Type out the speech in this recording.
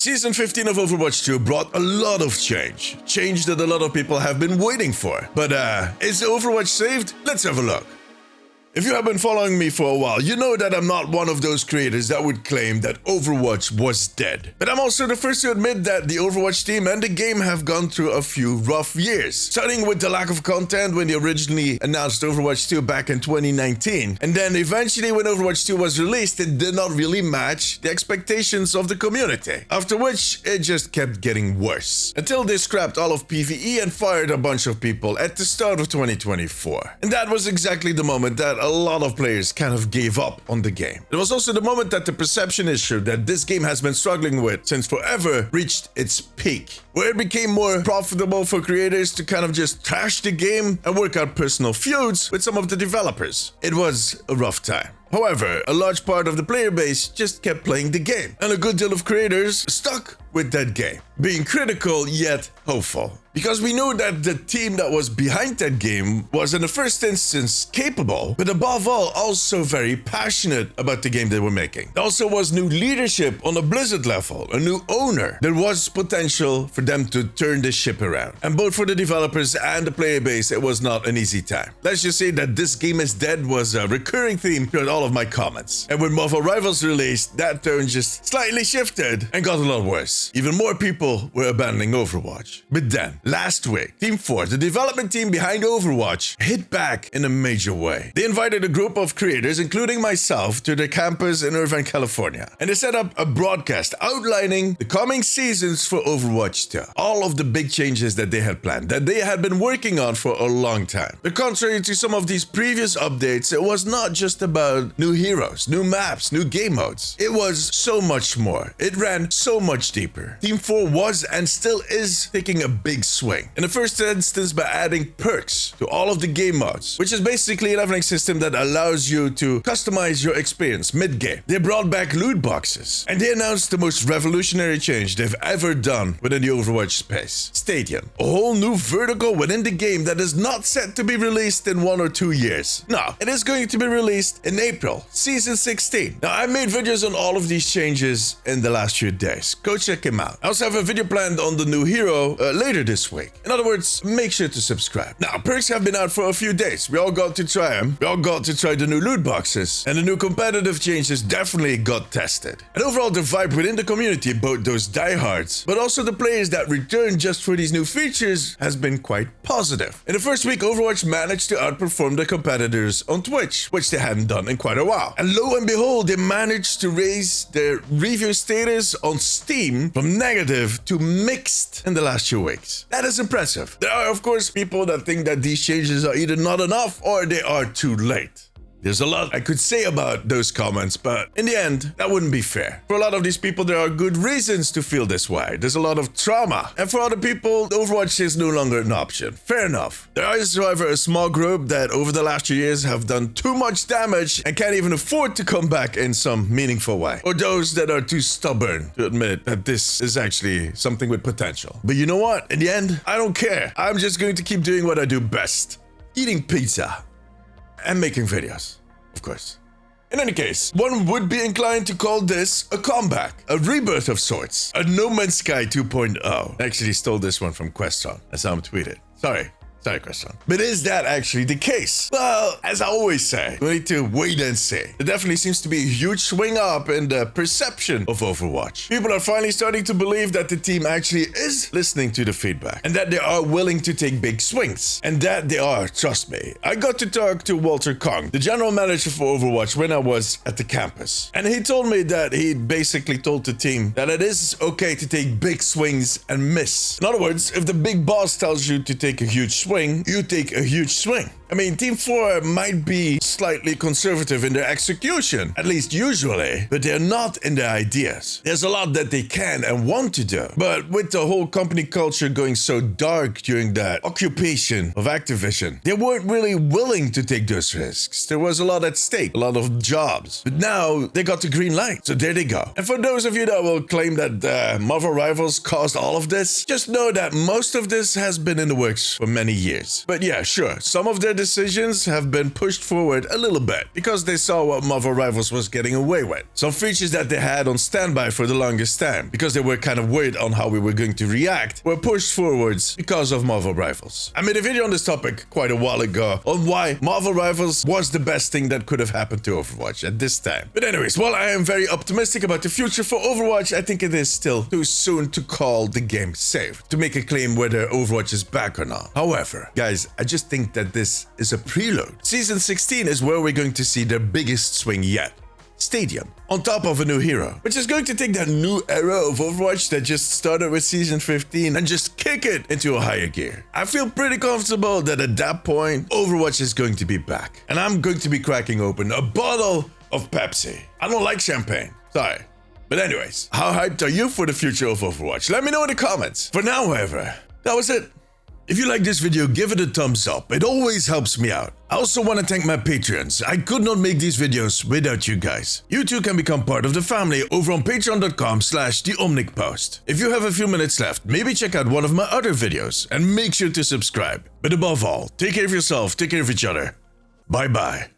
Season 15 of Overwatch 2 brought a lot of change. Change that a lot of people have been waiting for. But is Overwatch saved? Let's have a look. If you have been following me for a while, you know that I'm not one of those creators that would claim that Overwatch was dead. But I'm also the first to admit that the Overwatch team and the game have gone through a few rough years. Starting with the lack of content when they originally announced Overwatch 2 back in 2019. And then eventually when Overwatch 2 was released, it did not really match the expectations of the community. After which, it just kept getting worse. Until they scrapped all of PvE and fired a bunch of people at the start of 2024. And that was exactly the moment that a lot of players kind of gave up on the game. It was also the moment that the perception issue that this game has been struggling with since forever reached its peak, where it became more profitable for creators to kind of just trash the game and work out personal feuds with some of the developers. It was a rough time. However, a large part of the player base just kept playing the game, and a good deal of creators stuck with that game, being critical yet hopeful. Because we knew that the team that was behind that game was in the first instance capable, but above all also very passionate about the game they were making. There also was new leadership on a Blizzard level, a new owner. There was potential for them to turn the ship around. And both for the developers and the player base, it was not an easy time. Let's just say that this game is dead was a recurring theme throughout all of my comments. And when Marvel Rivals released, that tone just slightly shifted and got a lot worse. Even more people were abandoning Overwatch. But then, last week, Team 4, the development team behind Overwatch, hit back in a major way. They invited a group of creators, including myself, to their campus in Irvine, California. And they set up a broadcast outlining the coming seasons for Overwatch 2. All of the big changes that they had planned, that they had been working on for a long time. But contrary to some of these previous updates, it was not just about new heroes, new maps, new game modes. It was so much more. It ran so much deeper. Team 4 was and still is taking a big swing. In the first instance by adding perks to all of the game modes, which is basically a leveling system that allows you to customize your experience mid-game. They brought back loot boxes, and they announced the most revolutionary change they've ever done within the Overwatch space. Stadium. A whole new vertical within the game that is not set to be released in 1 or 2 years. No, it is going to be released in April, Season 16. Now, I made videos on all of these changes in the last few days. Go check them out. I also have a video planned on the new hero later this week. In other words, make sure to subscribe. Now, perks have been out for a few days. We all got to try them. We all got to try the new loot boxes. And the new competitive changes definitely got tested. And overall, the vibe within the community, both those diehards, but also the players that return just for these new features, has been quite positive. In the first week, Overwatch managed to outperform the competitors on Twitch, which they hadn't done in quite a while. And lo and behold, they managed to raise their review status on Steam from negative to mixed in the last few weeks. That is impressive. There are, of course, people that think that these changes are either not enough or they are too late. There's a lot I could say about those comments, but in the end, that wouldn't be fair. For a lot of these people, there are good reasons to feel this way. There's a lot of trauma. And for other people, Overwatch is no longer an option. Fair enough. There is, however, a small group that over the last few years have done too much damage and can't even afford to come back in some meaningful way. Or those that are too stubborn to admit that this is actually something with potential. But you know what? In the end, I don't care. I'm just going to keep doing what I do best. Eating pizza. And making videos, of course. In any case, one would be inclined to call this a comeback, a rebirth of sorts, a No Man's Sky 2.0. I actually stole this one from Queston. That's how I'm tweeted. Sorry, Question. But is that actually the case? Well, as I always say, we need to wait and see. There definitely seems to be a huge swing up in the perception of Overwatch. People are finally starting to believe that the team actually is listening to the feedback and that they are willing to take big swings. And that they are, trust me. I got to talk to Walter Kong, the general manager for Overwatch, when I was at the campus. And he told me that he basically told the team that it is okay to take big swings and miss. In other words, if the big boss tells you to take a huge swing, you take a huge swing. I mean, Team 4 might be slightly conservative in their execution, at least usually, but they're not in their ideas. There's a lot that they can and want to do, but with the whole company culture going so dark during that occupation of Activision, they weren't really willing to take those risks. There was a lot at stake, a lot of jobs, but now they got the green light, so there they go. And for those of you that will claim that Marvel Rivals caused all of this, just know that most of this has been in the works for many years. But yeah, sure, some of their decisions have been pushed forward a little bit because they saw what Marvel Rivals was getting away with. Some features that they had on standby for the longest time because they were kind of worried on how we were going to react were pushed forwards because of Marvel Rivals. I made a video on this topic quite a while ago on why Marvel Rivals was the best thing that could have happened to Overwatch at this time. But anyways, while I am very optimistic about the future for Overwatch, I think it is still too soon to call the game safe, to make a claim whether Overwatch is back or not. However, guys, I just think that this is a prelude. Season 16 is where we're going to see their biggest swing yet. Stadium, on top of a new hero, which is going to take that new era of Overwatch that just started with Season 15 and just kick it into a higher gear. I feel pretty comfortable that at that point, Overwatch is going to be back. And I'm going to be cracking open a bottle of Pepsi. I don't like champagne, sorry. But anyways, how hyped are you for the future of Overwatch? Let me know in the comments. For now, however, that was it. If you like this video, give it a thumbs up. It always helps me out. I also want to thank my patrons. I could not make these videos without you guys. You too can become part of the family over on patreon.com/theomnicpost. If you have a few minutes left, maybe check out one of my other videos and make sure to subscribe. But above all, take care of yourself, take care of each other. Bye bye.